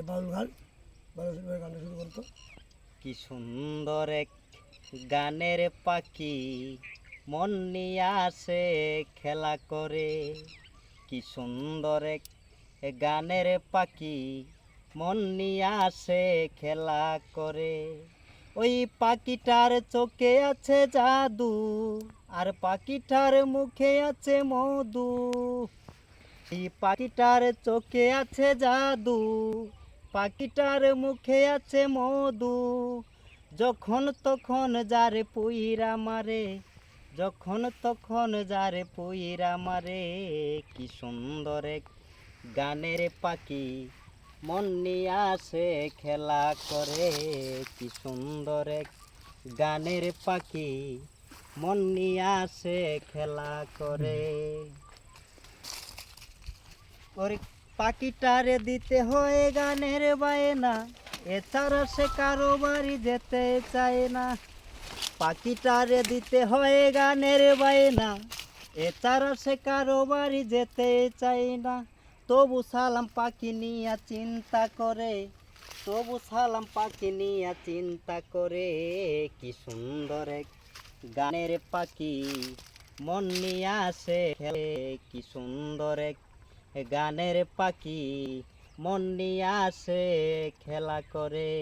বাউল গান গানটা শুরু করতো। কি সুন্দর এক গানের পাখি মন নিয়ে আসে খেলা করে। কি সুন্দর এক গানের পাখি মন নিয়ে আসে খেলা করে। ওই পাখিটার চোখে আছে জাদু, আর পাখিটার মুখে আছে মধু। এই পাখিটার চোখে আছে জাদু, পাখিটার মুখে আছে মধু। যখন তখন যারে পুইরা মারে, যখন তখন যারে পুইরা মারে। কি সুন্দর এক গানের পাখি মন নিয়ে আসে খেলা করে। কি সুন্দর এক গানের পাখি মন নিয়ে আসে খেলা করে। ওর পাখিটারে দিতে হয় গানের বায়না, এছাড়া সে কারো বাড়ি যেতে চায় না। পাখিটারে দিতে হয় গানের বায়না, এছাড়া সে কারো বাড়ি যেতে চায় না। তবু সালাম পাখি নিয়া চিন্তা করে, তবু সালাম পাখি নিয়া চিন্তা করে। কি সুন্দর এক গানের পাখি মন নিয়ে আসে খেলে। কি সুন্দর এক গানের পাখি মন নিয়ে আসে খেলা করে।